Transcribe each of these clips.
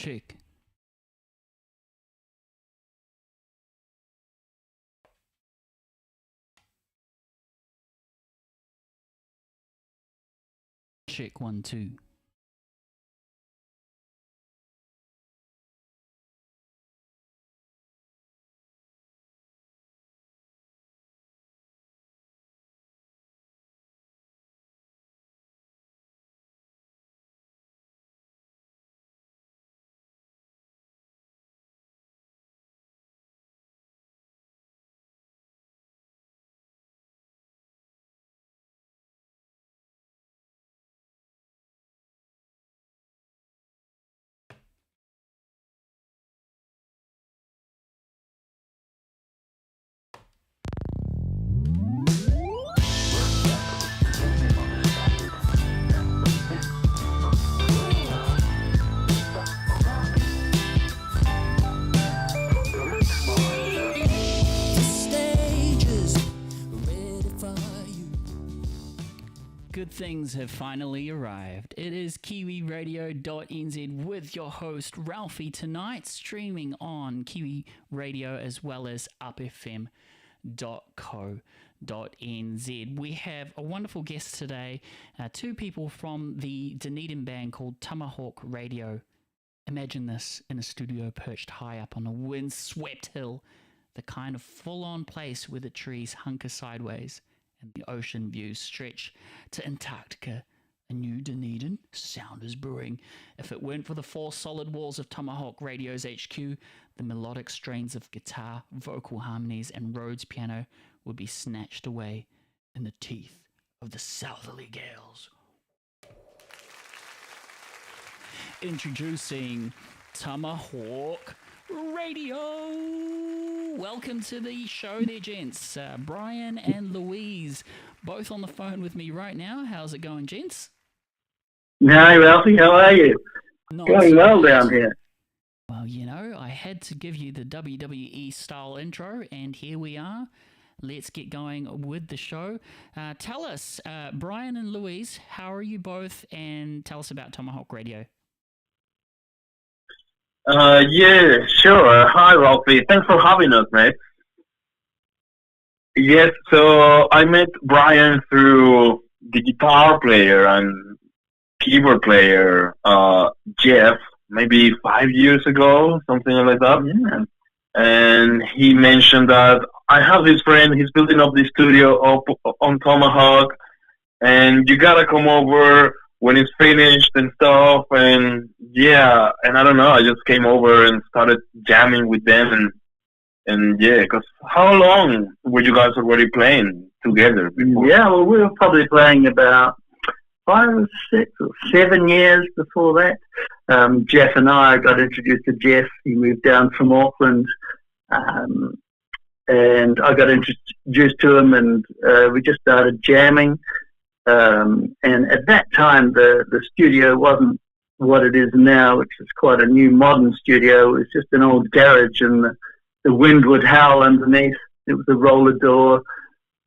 Check. Check 1 2. Good things have finally arrived. It is Kiwiradio.nz with your host Ralphie tonight, streaming on Kiwi Radio as well as upfm.co.nz. We have a wonderful guest today, two people from the Dunedin band called Tomahawk Radio. Imagine this in a studio perched high up on a wind-swept hill, the kind of full-on place where the trees hunker sideways and the ocean views stretch to Antarctica. A new Dunedin sound is brewing. If it weren't for the four solid walls of Tomahawk Radio's HQ, the melodic strains of guitar, vocal harmonies, and Rhodes piano would be snatched away in the teeth of the southerly gales. Introducing Tomahawk Radio. Welcome to the show there, gents. Brian and Louise, both on the phone with me right now. How's it going, gents? Hi, Ralphie. How are you? Not Going well down here. Well, you know, I had to give you the WWE-style intro, and here we are. Let's get going with the show. Tell us, Brian and Louise, how are you both? And tell us about Tomahawk Radio. Yeah, sure. Hi, Ralphie. Thanks for having us, mate. Yes, so I met Brian through the guitar player and keyboard player, Jeff, maybe 5 years ago, something like that. Yeah. And he mentioned that I have this friend, he's building up the studio up on Tomahawk, and you gotta come over when it's finished and stuff. And yeah, and I don't know, I just came over and started jamming with them, and yeah, because how long were you guys already playing together before? Yeah, well, we were probably playing about 5 or 6 or 7 years before that. Jeff and I got introduced to Jeff. He moved down from Auckland, and I got introduced to him, and we just started jamming. And at that time, the studio wasn't what it is now, which is quite a new modern studio. It was just an old garage, and the wind would howl underneath. It was a roller door,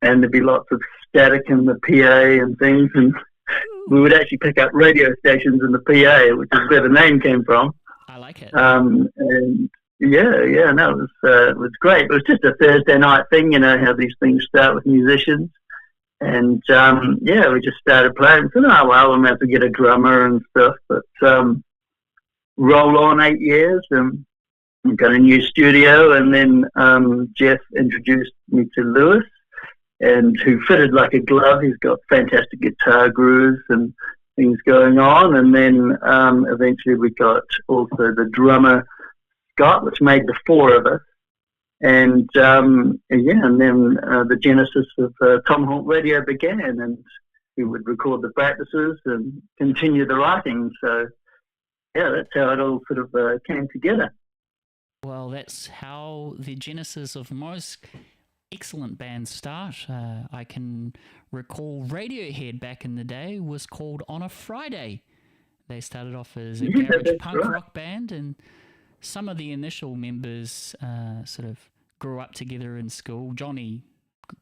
and there'd be lots of static in the PA and things, and we would actually pick up radio stations in the PA, which is where the name came from. I like it. And no, it was great. It was just a Thursday night thing, you know how these things start with musicians. And we just started playing. So, we might have to get a drummer and stuff. But roll on 8 years, and we got a new studio. And then Jeff introduced me to Lewis, and who fitted like a glove. He's got fantastic guitar grooves and things going on. And then eventually we got also the drummer, Scott, which made the four of us. And then the genesis of Tomahawk Radio began, and we would record the practices and continue the writing. So, yeah, that's how it all sort of came together. Well, that's how the genesis of most excellent bands start. I can recall Radiohead back in the day was called On a Friday. They started off as a garage punk rock band, and some of the initial members sort of grew up together in school. Johnny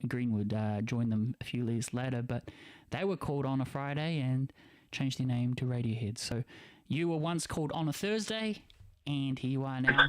Greenwood joined them a few years later, but they were called On a Friday and changed their name to Radiohead. So you were once called On a Thursday, and here you are now,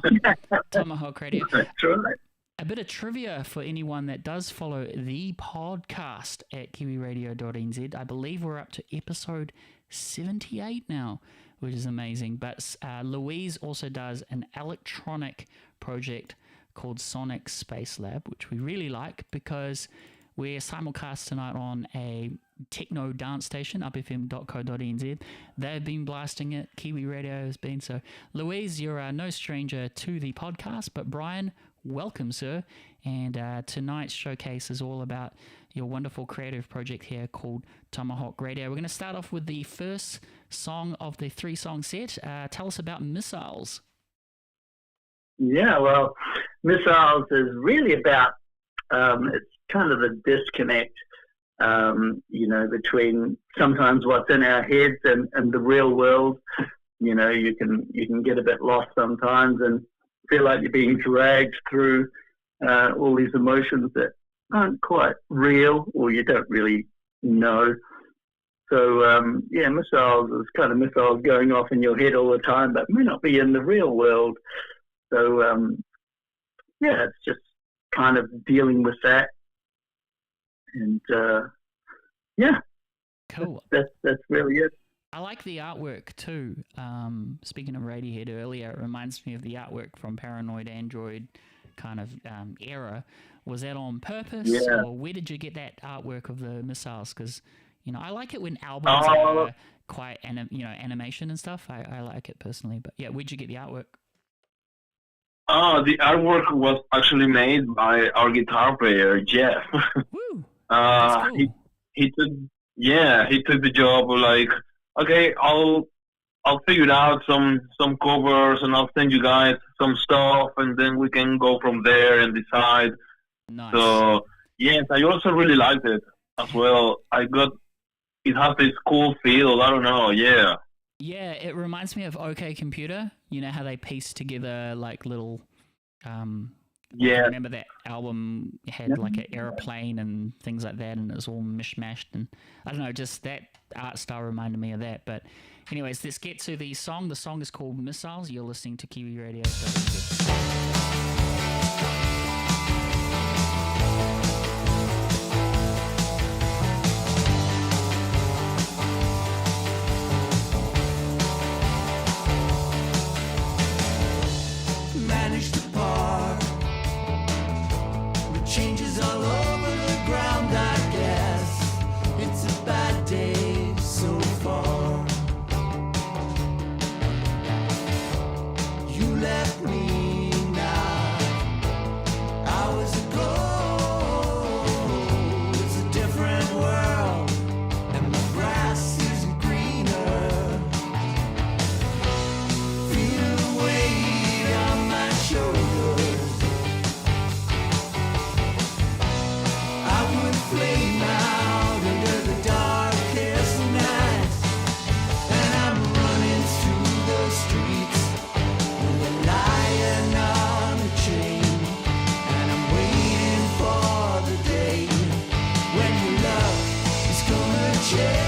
Tomahawk Radio. That's right. A bit of trivia for anyone that does follow the podcast at Kiwiradio.nz. I believe we're up to episode 78 now, which is amazing. But Louise also does an electronic project called Sonic Space Lab, which we really like because we're simulcast tonight on a techno dance station, upfm.co.nz. They've been blasting it. Kiwi Radio has been. So, Louise, you're no stranger to the podcast, but Brian, welcome, sir. And tonight's showcase is all about your wonderful creative project here called Tomahawk Radio. We're going to start off with the first song of the 3-song set. Tell us about Missiles. Yeah, well, Missiles is really about, it's kind of a disconnect, between sometimes what's in our heads and the real world. You know, you can get a bit lost sometimes and feel like you're being dragged through all these emotions that aren't quite real or you don't really know. So, missiles is kind of missiles going off in your head all the time, but may not be in the real world. So, it's just kind of dealing with that. And, cool. That's really it. I like the artwork too. Speaking of Radiohead earlier, it reminds me of the artwork from Paranoid Android kind of era. Was that on purpose, or where did you get that artwork of the missiles? Because I like it when albums are quite animation and stuff. I like it personally, but yeah, where'd you get the artwork? The artwork was actually made by our guitar player Jeff. Woo! That's cool. He took the job of like, okay, I'll figure out some covers and I'll send you guys some stuff and then we can go from there and decide. Nice. So yes, I also really liked it as well. It has this cool feel. I don't know. Yeah. Yeah, it reminds me of OK Computer. You know how they piece together like little. I remember that album had like an airplane and things like that, and it was all mishmashed. And I don't know, just that art style reminded me of that. But, anyways, let's get to the song. The song is called Missiles. You're listening to Kiwi Radio. Changes all over the ground, I guess. It's a bad day so far. You left me now hours ago. It's a different world, and the grass isn't greener. Feel the weight on my shoulders. Flame out under the darkest night, and I'm running through the streets with a lion on a chain, and I'm waiting for the day when your love is gonna change.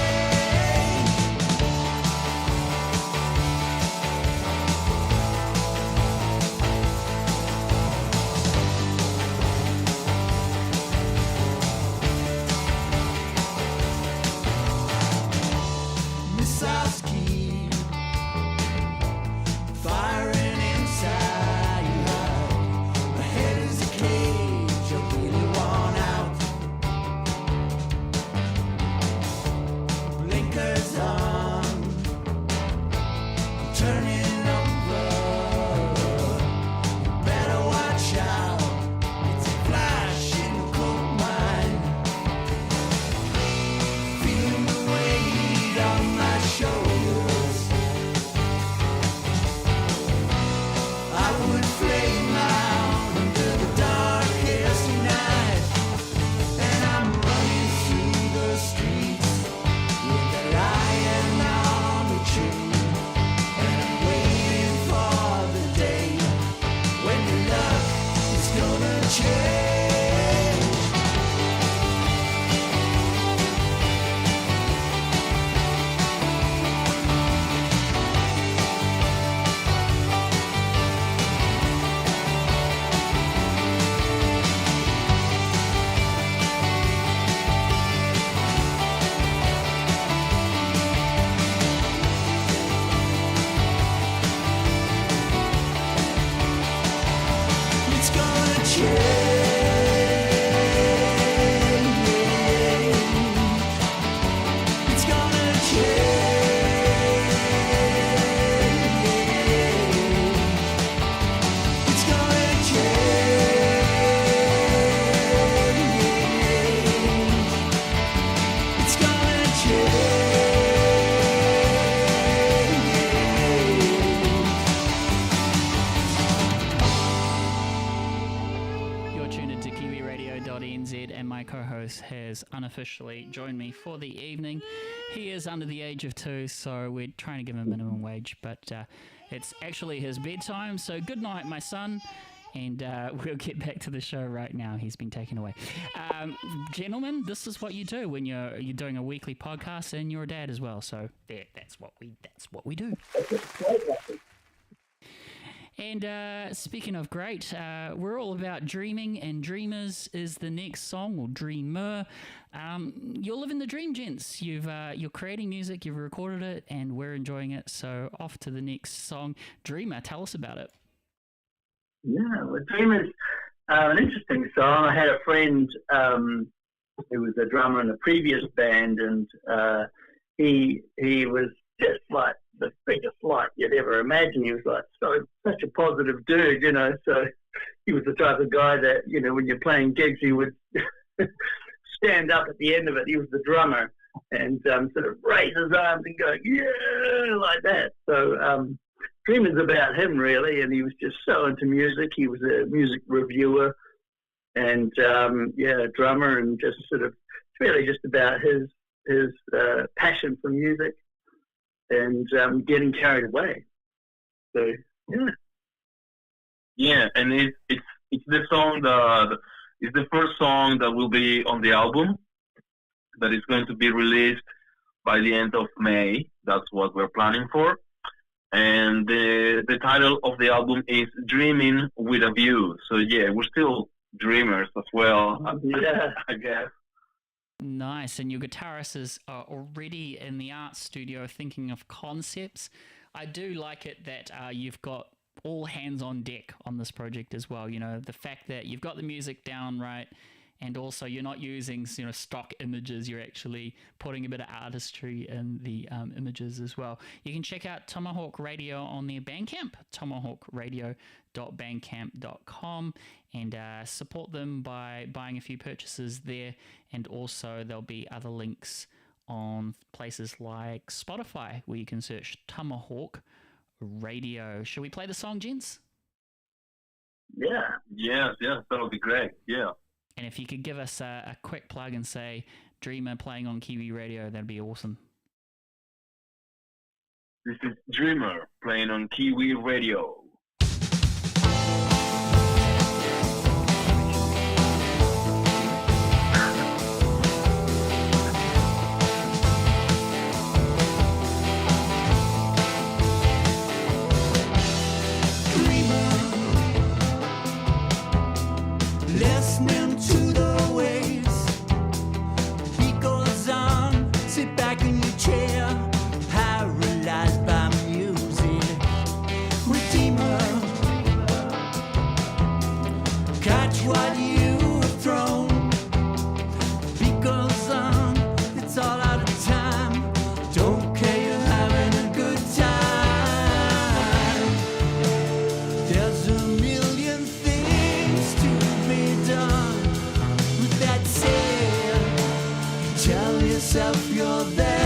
Kiwiradio.nz, and my co-host has unofficially joined me for the evening. He is under the age of 2, so we're trying to give him minimum wage, but it's actually his bedtime, so good night, my son. And we'll get back to the show right now. He's been taken away. Gentlemen, this is what you do when you're doing a weekly podcast, and you're a dad as well. So that's what we do. And speaking of great, we're all about dreaming, and Dreamers is the next song, or Dreamer. You're living the dream, gents. You're creating music, you've recorded it, and we're enjoying it. So off to the next song. Dreamer, tell us about it. Yeah, well, Dreamer's an interesting song. I had a friend who was a drummer in a previous band, and he was just like the biggest light you'd ever imagine. He was like such a positive dude, you know. So he was the type of guy that, you know, when you're playing gigs, he would stand up at the end of it. He was the drummer, and sort of raise his arms and go, yeah, like that. So Dreamer's about him, really, and he was just so into music. He was a music reviewer and, a drummer, and just sort of, it's really just about his passion for music and getting carried away. So, yeah. Yeah, and it's the song it's the first song that will be on the album that is going to be released by the end of May. That's what we're planning for. And the title of the album is Dreaming with a View. So, yeah, we're still dreamers as well, Yeah. I guess. Nice. And your guitarist are already in the art studio thinking of concepts. I do like it that you've got all hands on deck on this project as well. You know, the fact that you've got the music down right, and also you're not using, you know, stock images. You're actually putting a bit of artistry in the images as well. You can check out Tomahawk Radio on their Bandcamp, tomahawkradio.bandcamp.com, and support them by buying a few purchases there. And also there'll be other links on places like Spotify, where you can search Tomahawk Radio. Should we play the song, gents? Yeah. Yes, that'll be great. Yeah. And if you could give us a quick plug and say Dreamer playing on Kiwi Radio, that'd be awesome. This is Dreamer playing on Kiwi Radio. Listening to the waves, beat goes on, sit back in your chair, paralyzed by music. Redeemer, catch what you have thrown. Beat goes on, it's all out of time. Don't care, you're having a good time. There's a million things to be done. With that said, tell yourself you're there.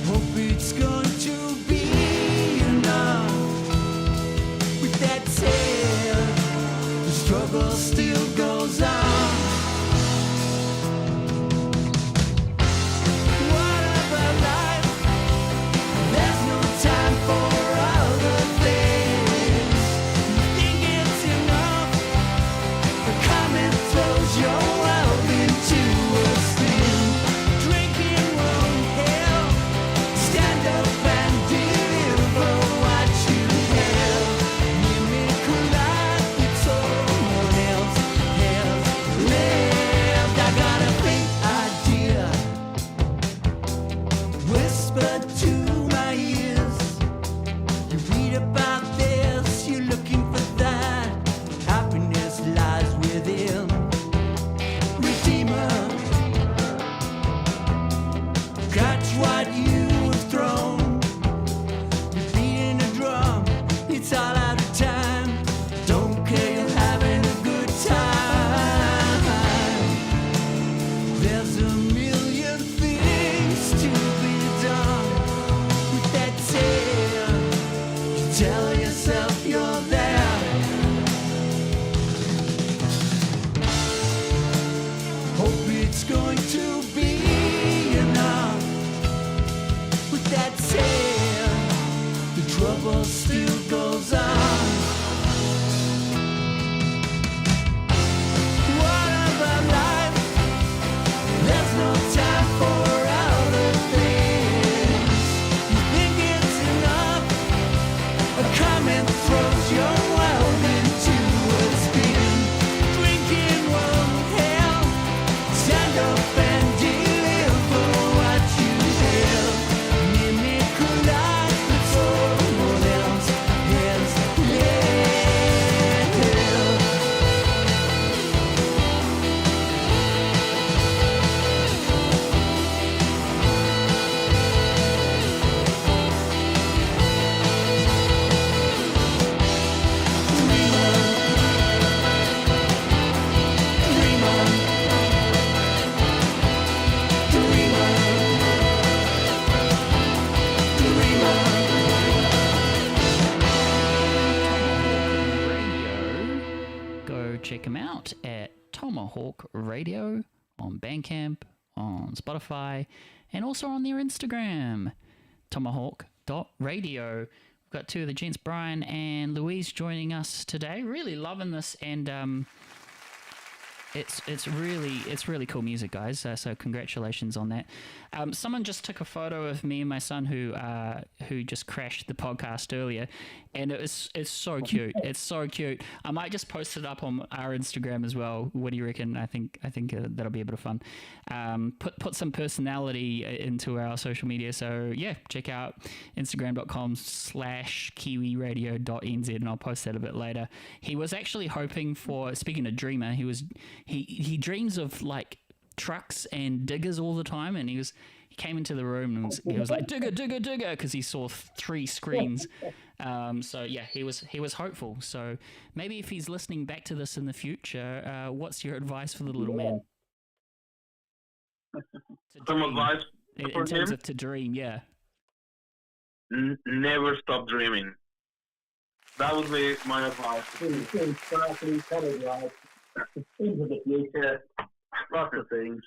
Hope it's going to be enough. trouble still goes on. What about life? There's no time for other things. You think it's enough? Coming throws your world into a spin. Drinking won't help. Stand up and deliver what you have. Mimic a life that someone else has lived. Radio. Go check them out at Tomahawk Radio on Bandcamp, on Spotify, and also on their Instagram, tomahawk.radio. We've got two of the gents, Brian and Louise, joining us today. Really loving this, and it's really cool music, guys. So congratulations on that. Someone just took a photo of me and my son who just crashed the podcast earlier, and it's so cute. It's so cute. I might just post it up on our Instagram as well. What do you reckon? I think that'll be a bit of fun. Put some personality into our social media. So yeah, check out Instagram.com/Kiwiradio.nz, and I'll post that a bit later. He was actually hoping for, speaking of dreamer, he dreams of like trucks and diggers all the time, and he came into the room and he was like digger because he saw 3 screens. So yeah, he was hopeful. So maybe if he's listening back to this in the future, what's your advice for the little man? Some advice in for terms him? of to dream, yeah. Never stop dreaming. That would be my advice. Things sparkly, coloured lights, things of the future, lots of things.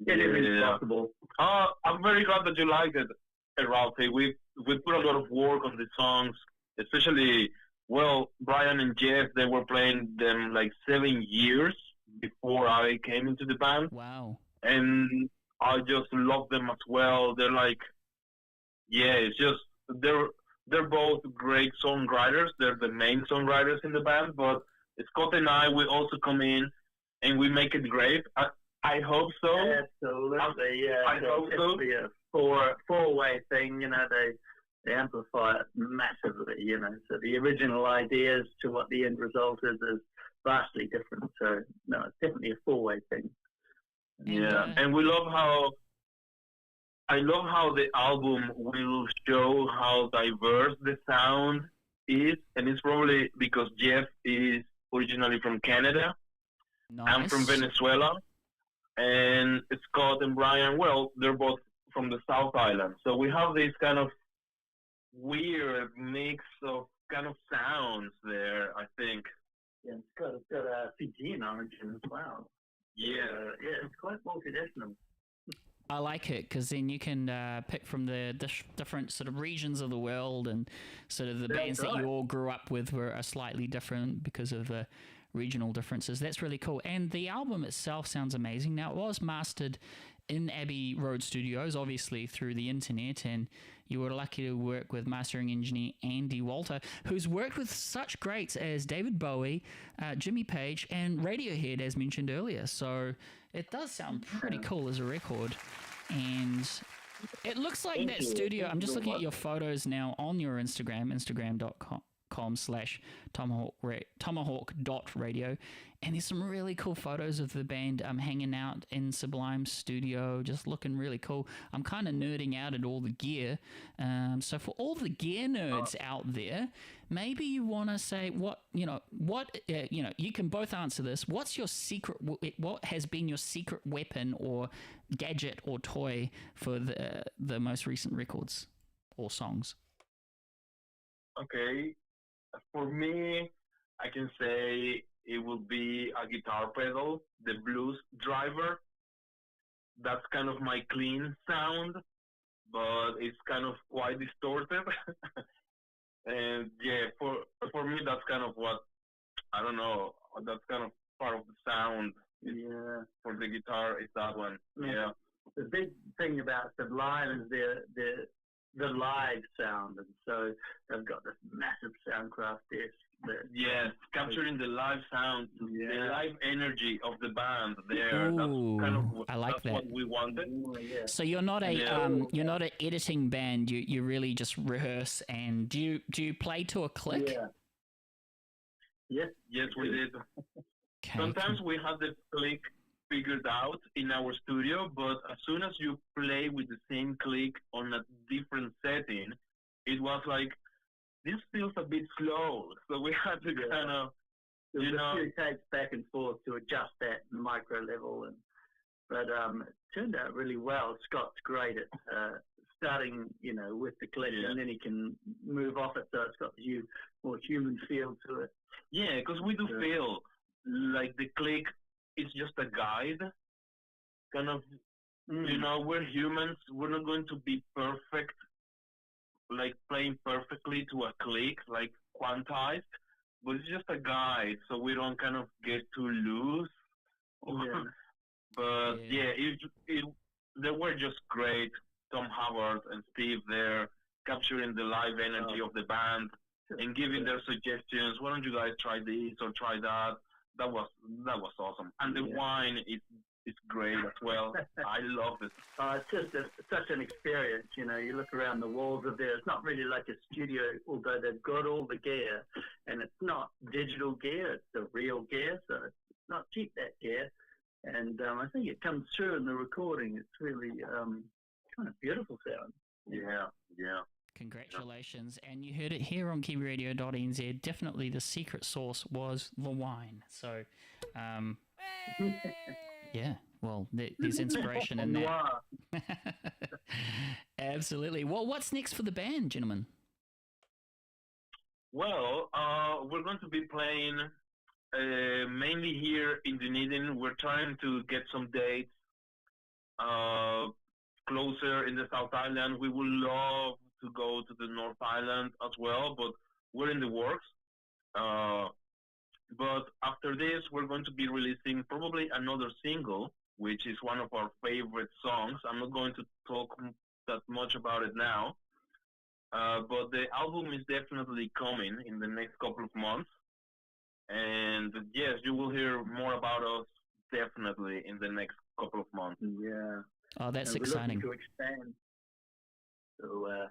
Anything's possible. I'm very glad that you liked it, Ralphie. We put a lot of work on the songs, especially, well, Brian and Jeff, they were playing them like 7 years before I came into the band. Wow. And I just love them as well. They're like, yeah, it's just, they're both great songwriters. They're the main songwriters in the band, but Scott and I, we also come in and we make it great. I hope so. Absolutely, yeah. I hope so. It'll be a four-way thing, you know, they amplify it massively, you know. So the original ideas to what the end result is vastly different. So, no, it's definitely a four-way thing. Yeah, and I love how the album will show how diverse the sound is, and it's probably because Jeff is originally from Canada. Nice. I'm from Venezuela, and Scott and Brian, well, they're both from the South Island. So we have this kind of weird mix of kind of sounds there, I think. Yeah, it's got a Fijian origin as well. Yeah. Yeah, it's quite multidimensional. I like it because then you can pick from the different sort of regions of the world, and sort of the bands that you all grew up with are slightly different because of the regional differences. That's really cool. And the album itself sounds amazing. Now, it was mastered in Abbey Road Studios, obviously through the internet, and you were lucky to work with mastering engineer Andy Walter, who's worked with such greats as David Bowie, Jimmy Page, and Radiohead, as mentioned earlier. So it does sound pretty cool as a record. And it looks like that studio, I'm just looking at your photos now on your Instagram, instagram.com/tomahawk.radio, and there's some really cool photos of the band hanging out in Sublime Studio, just looking really cool. I'm kind of nerding out at all the gear, so for all the gear nerds out there, maybe you want to say you can both answer this. What's your secret? What has been your secret weapon or gadget or toy for the most recent records or songs? Okay. For me, I can say it will be a guitar pedal, the Blues Driver. That's kind of my clean sound, but it's kind of quite distorted. kind of what, I don't know, that's kind of part of the sound Yeah. for the guitar is that one. Yeah. The big thing about Sublime is the live sound, and so they've got this massive Soundcraft disc. Yes, capturing the live sound, the Yeah. live energy of the band there. Ooh, that's kind of I like that's that. what we wanted. Oh, yeah. So you're not a Yeah. you're not an editing band. You really just rehearse. And do you play to a click? Yeah. Yes. Yes, we did. Okay. Sometimes we have the click figured out in our studio, but as soon as you play with the same click on a different setting, it was like, this feels a bit slow. So we had to Yeah. kind of, There you was a know, few takes back and forth to adjust that micro level, but it turned out really well. Scott's great at starting, with the click, Yeah. and then he can move off it so it's got the more human feel to it. yeah, because we do Yeah. feel like the click is just a guide. Kind of, we're humans. We're not going to be perfect, like playing perfectly to a click, like quantized, but it's just a guide, so we don't kind of get too loose. Yeah. But Yeah. they were just great. Tom Howard and Steve there, capturing the live energy of the band and giving their suggestions. Why don't you guys try this or try that? That was awesome. And the Yeah. wine is great as well. I love it. It's just such an experience, You look around the walls of there. It's not really like a studio, although they've got all the gear, and it's not digital gear. It's the real gear, so it's not cheap, that gear. And I think it comes through in the recording. It's really kind of beautiful sound. Yeah. Congratulations. And you heard it here on Kiwiradio.nz. Definitely the secret sauce was the wine. So, yeah, well, there's inspiration in that. Wow. Absolutely. Well, what's next for the band, gentlemen? Well, we're going to be playing mainly here in Dunedin. We're trying to get some dates closer in the South Island. We would love to go to the North Island as well, but we're in the works. But after this, we're going to be releasing probably another single, which is one of our favorite songs. I'm not going to talk that much about it now, but the album is definitely coming in the next couple of months. And yes, you will hear more about us definitely in the next couple of months. Yeah. Oh, that's And we're exciting. looking to expand. So,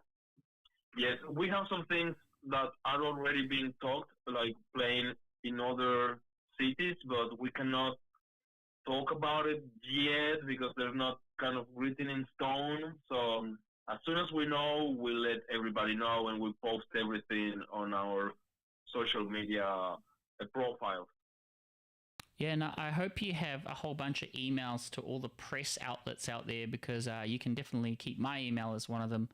Yes, we have some things that are already being talked, like playing in other cities, but we cannot talk about it yet because they're not kind of written in stone. So as soon as we know, we'll let everybody know, and we'll post everything on our social media profiles. Yeah, and I hope you have a whole bunch of emails to all the press outlets out there, because you can definitely keep my email as one of them,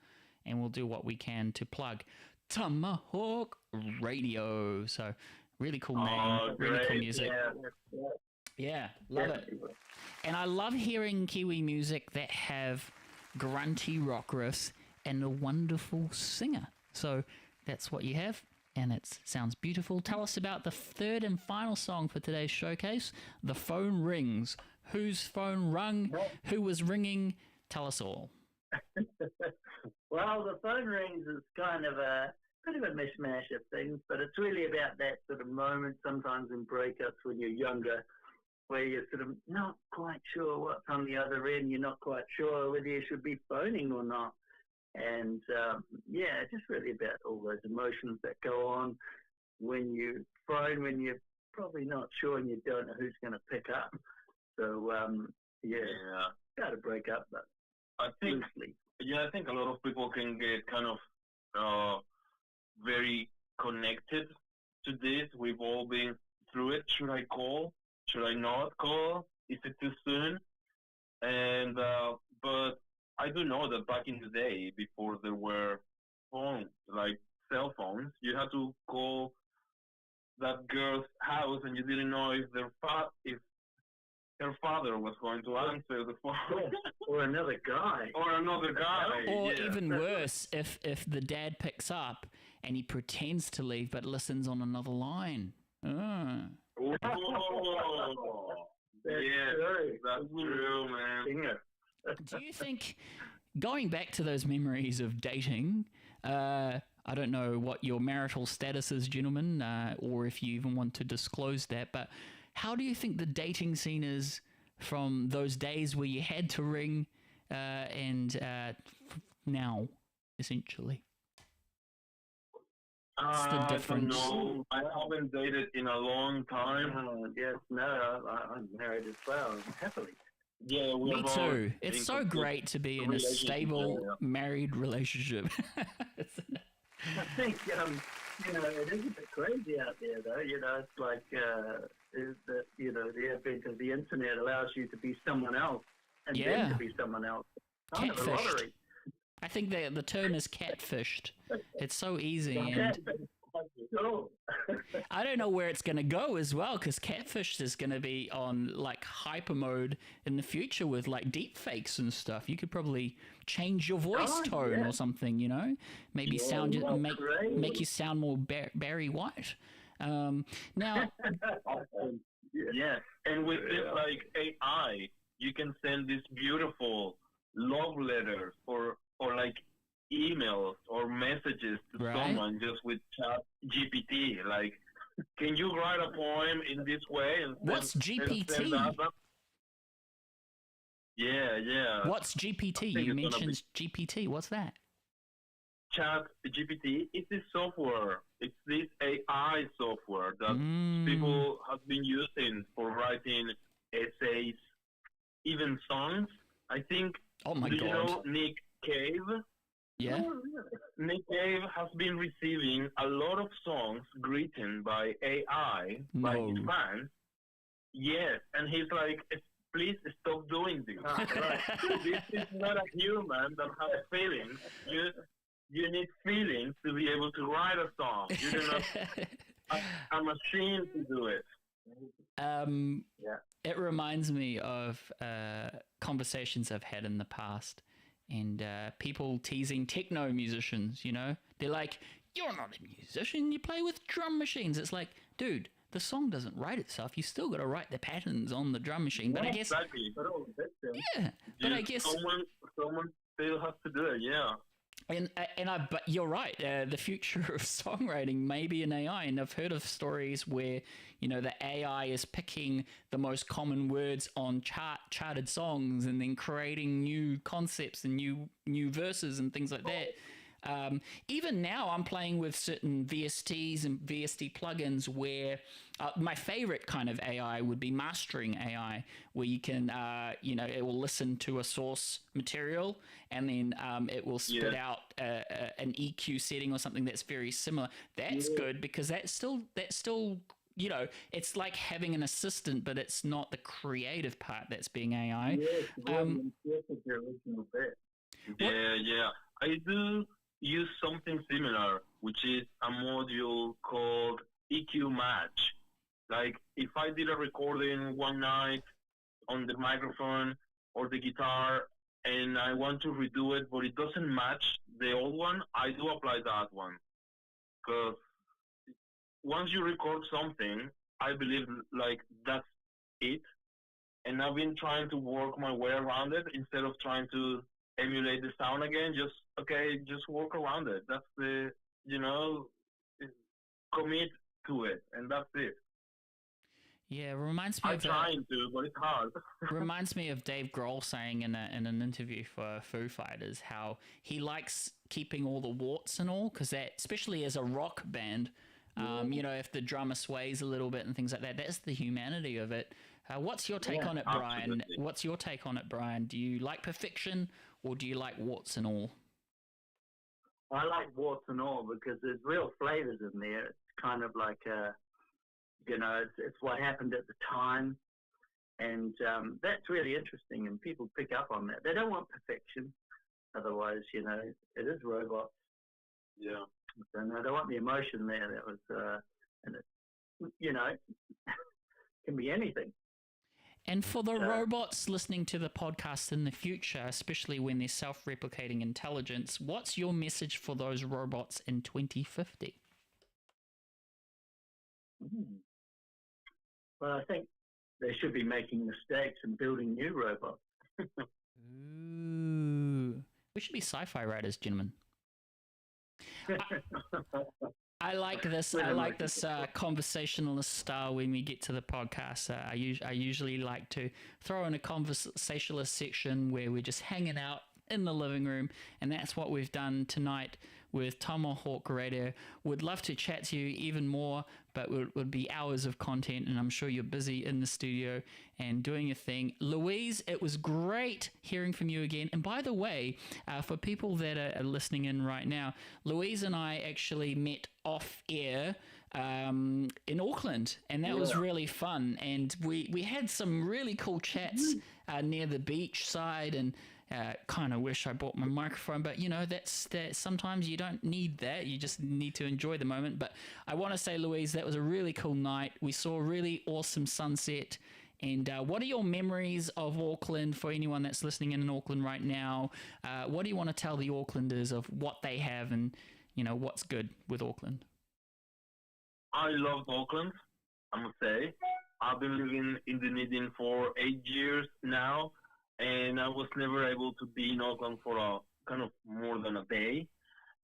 and we'll do what we can to plug Tomahawk Radio. So really cool name, really cool great. music. yeah. Yeah, love it. Definitely. And I love hearing Kiwi music that have grunty rock riffs and a wonderful singer. So that's what you have, and it sounds beautiful. Tell us about the third and final song for today's showcase, The Phone Rings. Whose phone rung? Who was ringing? Tell us all. Well, the phone rings is kind of a bit of a mishmash of things, but it's really about that sort of moment sometimes in breakups when you're younger, where you're sort of not quite sure what's on the other end. You're not quite sure whether you should be phoning or not. And, yeah, just really about all those emotions that go on when you phone, when you're probably not sure and you don't know who's going to pick up. So, yeah, got to break up, but I think loosely. I think a lot of people can get kind of very connected to this. We've all been through it. Should I call? Should I not call? Is it too soon? And but I do know that back in the day, before there were phones, like cell phones, you had to call that girl's house, and you didn't know if her father was going to answer the phone. Or another guy. Or another guy. Or yeah. even worse, if the dad picks up and he pretends to leave but listens on another line. Oh, That's yeah, true. that's true, man. Singer. Do you think, going back to those memories of dating, I don't know what your marital status is, gentlemen, or if you even want to disclose that, but how do you think the dating scene is from those days where you had to ring and now, essentially? What's the difference? I don't know. I haven't dated in a long time. Yes, no, I'm married as well, happily. Yeah, we're Me both too. It's in so complete great to be in a relationship, stable, yeah. married relationship. I think, it is a bit crazy out there, though. It's like the advent of the internet allows you to be someone else and Yeah. then to be someone else. It's kind of a Catfished. lottery. I think the term is catfished. It's so easy, and Oh. I don't know where it's going to go as well, because catfish is going to be on like hyper mode in the future with like deep fakes and stuff. You could probably change your voice tone or something, maybe sound that's make great. make you sound more Barry White. Now, Yes, and with this like AI, you can send these beautiful love letters or like emails or messages to Right. someone just with Chat GPT. Like, can you write a poem in this way? And What's and GPT? send that? Yeah. what's GPT? think You it's gonna mentioned GPT. What's that? Chat GPT is this software. It's this AI software that people have been using for writing essays, even songs. I think. Oh my do you God. know Nick Cave? Yeah. Nick Cave has been receiving a lot of songs written by AI by his No. fans. Yes, and he's like, please stop doing this. This is not a human that has feelings. You need feelings to be able to write a song. You do not a machine to do it. It reminds me of conversations I've had in the past, and people teasing techno musicians. They're like, "You're not a musician. You play with drum machines." It's like, dude, the song doesn't write itself. You still got to write the patterns on the drum machine. But I guess, Exactly. yeah. But I guess, someone still has to do it. Yeah. but you're right. The future of songwriting may be an AI, and I've heard of stories where the AI is picking the most common words on charted songs and then creating new concepts and new verses and things like that. Even now, I'm playing with certain VSTs and VST plugins where my favorite kind of AI would be mastering AI, where you can, it will listen to a source material and then it will spit out an EQ setting or something that's very similar. That's good because that's still. It's like having an assistant, but it's not the creative part that's being AI. Yeah. I do use something similar, which is a module called EQ Match. Like, if I did a recording one night on the microphone or the guitar and I want to redo it, but it doesn't match the old one, I do apply that one. Because once you record something, I believe, like, that's it. And I've been trying to work my way around it instead of trying to emulate the sound again. Just work around it. That's commit to it, and that's it. Yeah, reminds me I'm of trying to, but it's hard. reminds me of Dave Grohl saying in an interview for Foo Fighters how he likes keeping all the warts and all, because that, especially as a rock band, if the drummer sways a little bit and things like that, that's the humanity of it. What's your take on it, Brian? Absolutely. What's your take on it, Brian? Do you like perfection or do you like warts and all? I like warts and all because there's real flavors in there. It's kind of like it's what happened at the time, and that's really interesting. And people pick up on that. They don't want perfection, otherwise, it is robots. Yeah. And they don't want the emotion there. That was, and it, can be anything. And for the So- robots listening to the podcast in the future, especially when they're self-replicating intelligence, what's your message for those robots in 2050? Well, I think they should be making mistakes and building new robots. Ooh. We should be sci-fi writers, gentlemen. I like this. I like this conversationalist style when we get to the podcast. I usually like to throw in a conversationalist section where we're just hanging out in the living room, and that's what we've done tonight with Tomahawk Radio. Would love to chat to you even more, but it would be hours of content, and I'm sure you're busy in the studio and doing your thing. Louise, it was great hearing from you again. And by the way, for people that are listening in right now, Louise and I actually met off air in Auckland, and that was really fun. And we had some really cool chats near the beach side, and kind of wish I bought my microphone, but that's sometimes you don't need that. You just need to enjoy the moment. But I want to say, Louise, that was a really cool night. We saw a really awesome sunset. And what are your memories of Auckland for anyone that's listening in Auckland right now? What do you want to tell the Aucklanders of what they have and what's good with Auckland? I love Auckland, I must say. I've been living in Dunedin for 8 years now, and I was never able to be in Auckland for a kind of more than a day.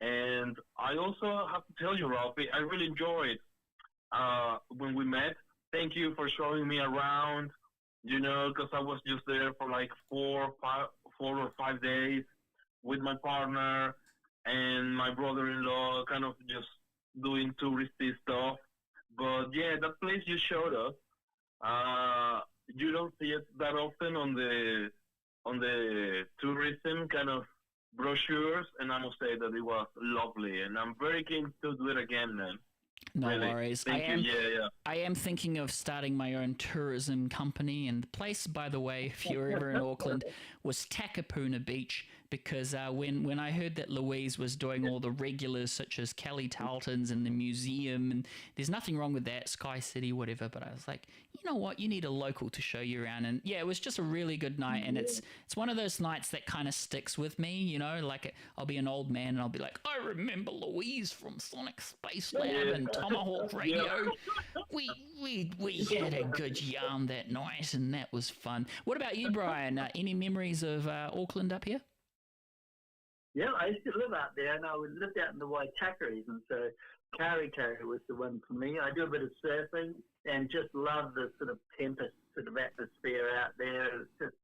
And I also have to tell you, Ralphie, I really enjoyed when we met. Thank you for showing me around, because I was just there for like 4 or 5 days with my partner and my brother-in-law, kind of just doing touristy stuff. But yeah, that place you showed us, you don't see it that often on the tourism kind of brochures, and I must say that it was lovely, and I'm very keen to do it again, man. No Really. worries. Thank you. Yeah. I am thinking of starting my own tourism company, and the place, by the way, if you're ever in Auckland, was Takapuna Beach, because when I heard that Louise was doing all the regulars such as Kelly Tarleton's and the museum, and there's nothing wrong with that, Sky City, whatever, but I was like, you know what, you need a local to show you around. And yeah, it was just a really good night, and it's one of those nights that kind of sticks with me, like I'll be an old man and I'll be like, I remember Louise from Sonic Space Lab and Tomahawk Radio. We had a good yarn that night, and that was fun. What about you, Brian? Any memories of Auckland up here? Yeah, I used to live out there, and I lived out in the Waitakaris, and so Karikari was the one for me. I do a bit of surfing and just love the sort of tempest sort of atmosphere out there. It's just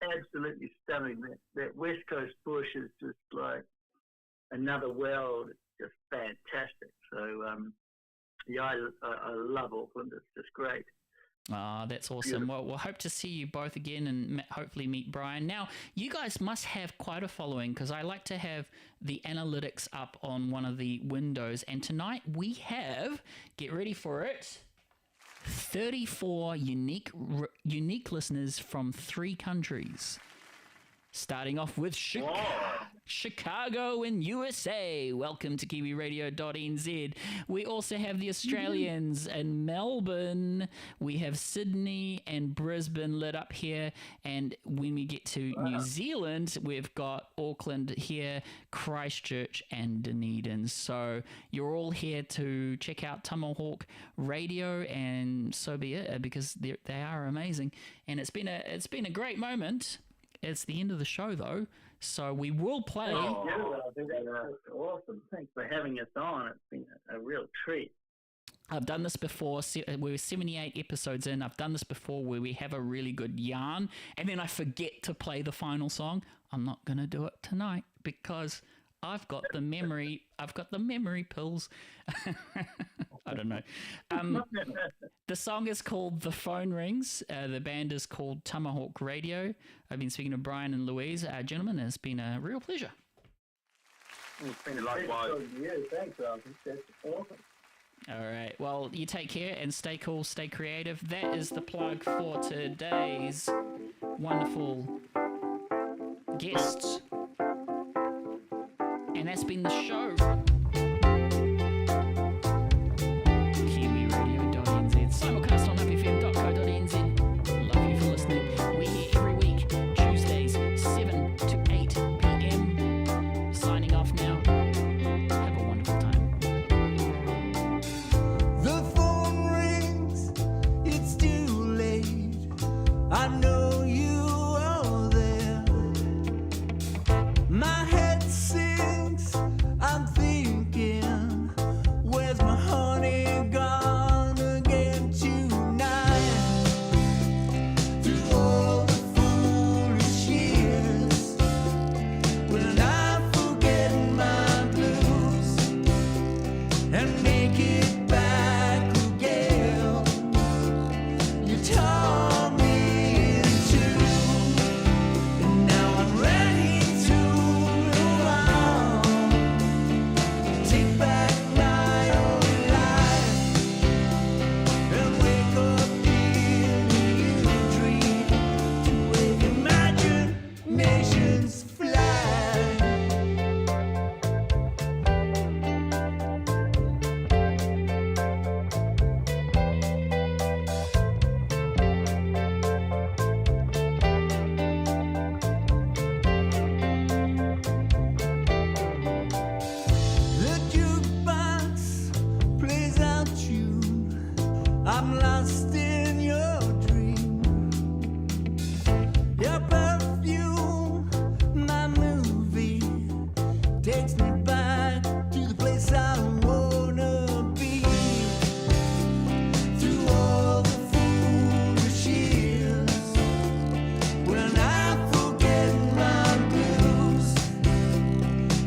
absolutely stunning. That West Coast bush is just like another world. It's just fantastic. So, I love Auckland. It's just great. Ah, that's awesome. Well, we'll hope to see you both again and hopefully meet Brian. Now, you guys must have quite a following, because I like to have the analytics up on one of the windows. And tonight we have, get ready for it, 34 unique listeners from 3 countries. Starting off with Chicago in USA. Welcome to Kiwiradio.nz. We also have the Australians in Melbourne. We have Sydney and Brisbane lit up here. And when we get to New Zealand, we've got Auckland here, Christchurch, and Dunedin. So you're all here to check out Tomahawk Radio, and so be it, because they are amazing. And it's been a great moment. It's the end of the show, though, so we will play. Oh, that's awesome. Thanks for having us on. It's been a real treat. I've done this before. We're 78 episodes in. I've done this before where we have a really good yarn, and then I forget to play the final song. I'm not going to do it tonight because I've got the memory pills. I don't know. The song is called The Phone Rings. The band is called Tomahawk Radio. I've been speaking to Brian and Louise. Gentlemen, it's been a real pleasure. It's been likewise. Thanks, Ralphie. That's awesome. All right. Well, you take care and stay cool, stay creative. That is the plug for today's wonderful guests. And that's been the show. Kiwiradio.nz, simulcast on happyfm.co.nz. Love you for listening. I'm lost in your dream. Your perfume, my movie, takes me back to the place I wanna be. Through all the foolish years, when I forget my blues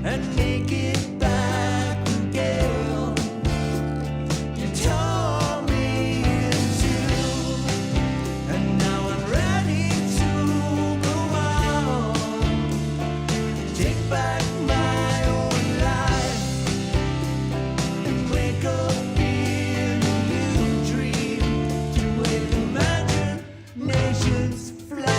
and make it back again. You tore me in two, and now I'm ready to go on. Take back my own life and wake up in a new dream to make imaginations fly.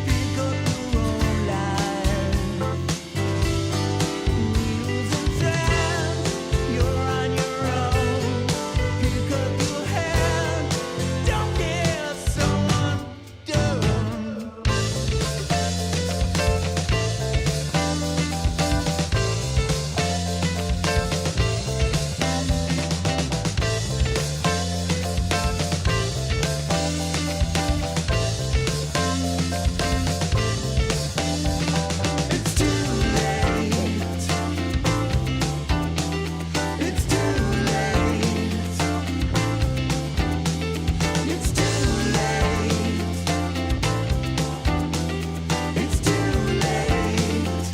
Pick up your own life. Wheels and time, you're on your own. Pick up your hand, don't get so undone. It's too late. It's too late. It's too late. It's too late.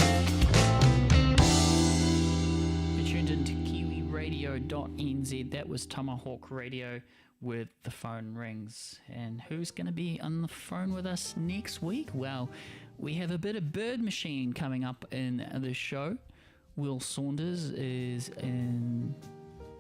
You tuned into Kiwiradio.nz. That was Tomahawk Radio with The Phone Rings. And who's going to be on the phone with us next week? Well, we have a bit of Bird Machine coming up in the show. Will Saunders is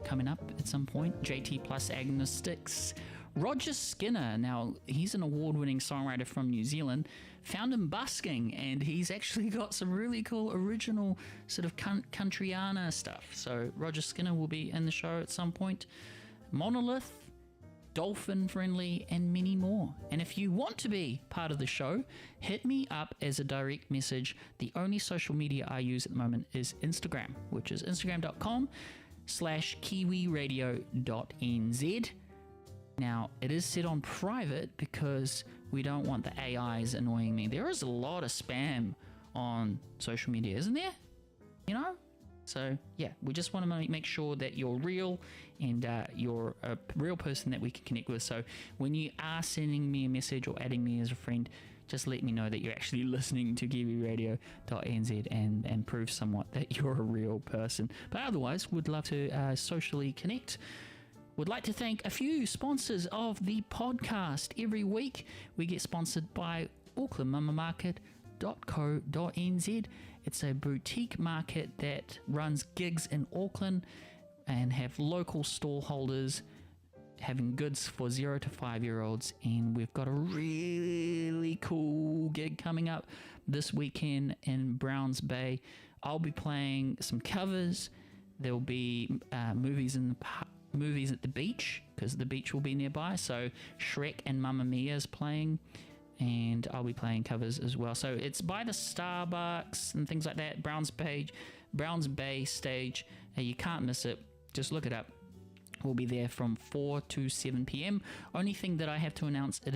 coming up at some point. JT plus Agnostics. Roger Skinner, now he's an award-winning songwriter from New Zealand. Found him busking, and he's actually got some really cool original sort of countryana stuff. So Roger Skinner will be in the show at some point. Monolith, Dolphin Friendly, and many more. And if you want to be part of the show, hit me up as a direct message. The only social media I use at the moment is Instagram, which is instagram.com/kiwiradio.nz. Now, it is set on private because we don't want the AIs annoying me. There is a lot of spam on social media, isn't there? You know? So, yeah, we just want to make sure that you're real and you're a real person that we can connect with. So, when you are sending me a message or adding me as a friend, just let me know that you're actually listening to Kiwiradio.nz and prove somewhat that you're a real person. But otherwise, would love to socially connect. Would like to thank a few sponsors of the podcast. Every week we get sponsored by aucklandmamamarket.co.nz. It's a boutique market that runs gigs in Auckland and have local stall holders having goods for 0 to 5 year olds. And we've got a really cool gig coming up this weekend in Browns Bay. I'll be playing some covers. There'll be movies at the beach, because the beach will be nearby. So Shrek and Mamma Mia is playing, and I'll be playing covers as well. So it's by the Starbucks and things like that. Browns Bay stage. You can't miss it. Just look it up. We'll be there from 4 to 7 p.m. Only thing that I have to announce, it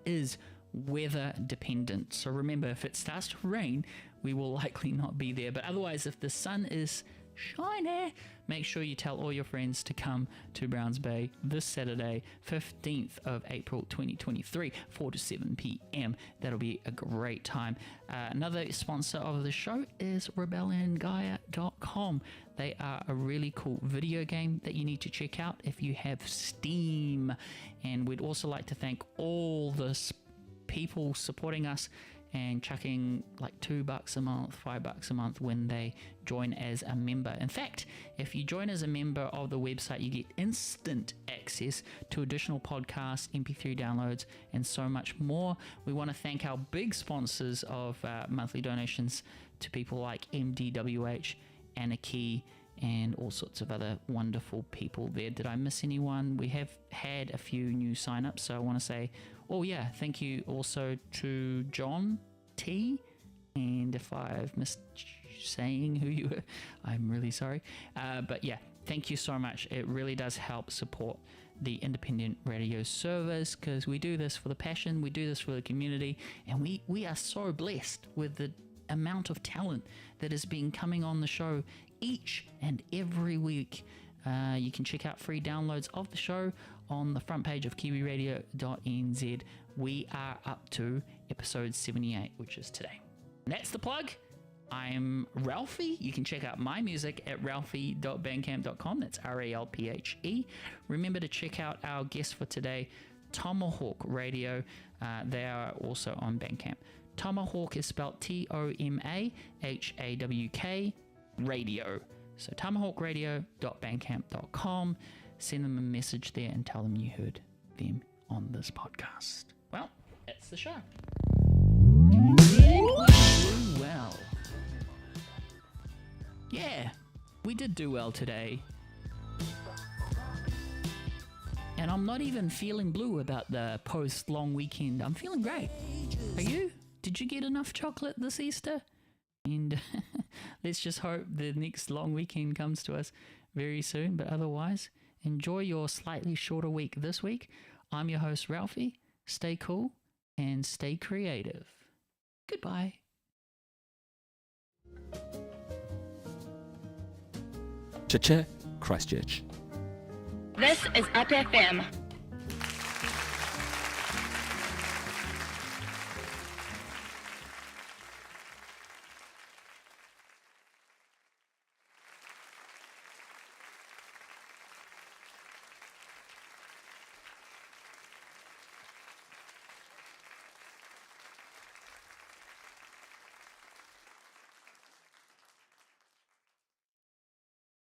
is weather dependent. So remember, if it starts to rain, we will likely not be there. But otherwise, if the sun is shiny, make sure you tell all your friends to come to Browns Bay this Saturday, 15th of April 2023, 4 to 7 p.m. That'll be a great time. Another sponsor of the show is rebelliongaia.com. They are a really cool video game that you need to check out if you have Steam. And we'd also like to thank all the people supporting us and chucking like $2 a month, $5 a month when they join as a member. In fact, if you join as a member of the website, you get instant access to additional podcasts, MP3 downloads, and so much more. We want to thank our big sponsors of monthly donations to people like MDWH Anarchy, and all sorts of other wonderful people there. Did I miss anyone? We have had a few new sign-ups, so I want to say, thank you also to John T. And if I've missed saying who you were, I'm really sorry. But yeah, thank you so much. It really does help support the independent radio service, because we do this for the passion, we do this for the community, and we are so blessed with the amount of talent that has been coming on the show each and every week. You can check out free downloads of the show on the front page of Kiwiradio.nz. We are up to episode 78, which is today. And that's the plug. I'm Ralphie. You can check out my music at ralphie.bandcamp.com. That's RALPHE. Remember to check out our guest for today, Tomahawk Radio. They are also on Bandcamp. Tomahawk is spelled TOMAHAWK radio. So tomahawkradio.bandcamp.com. Send them a message there and tell them you heard them on this podcast. Well, that's the show. Well. Yeah, we did do well today. And I'm not even feeling blue about the post-long weekend. I'm feeling great. Are you? Did you get enough chocolate this Easter? And let's just hope the next long weekend comes to us very soon. But otherwise, enjoy your slightly shorter week this week. I'm your host, Ralphie. Stay cool and stay creative. Goodbye. Cha-cha, Christchurch. This is Up FM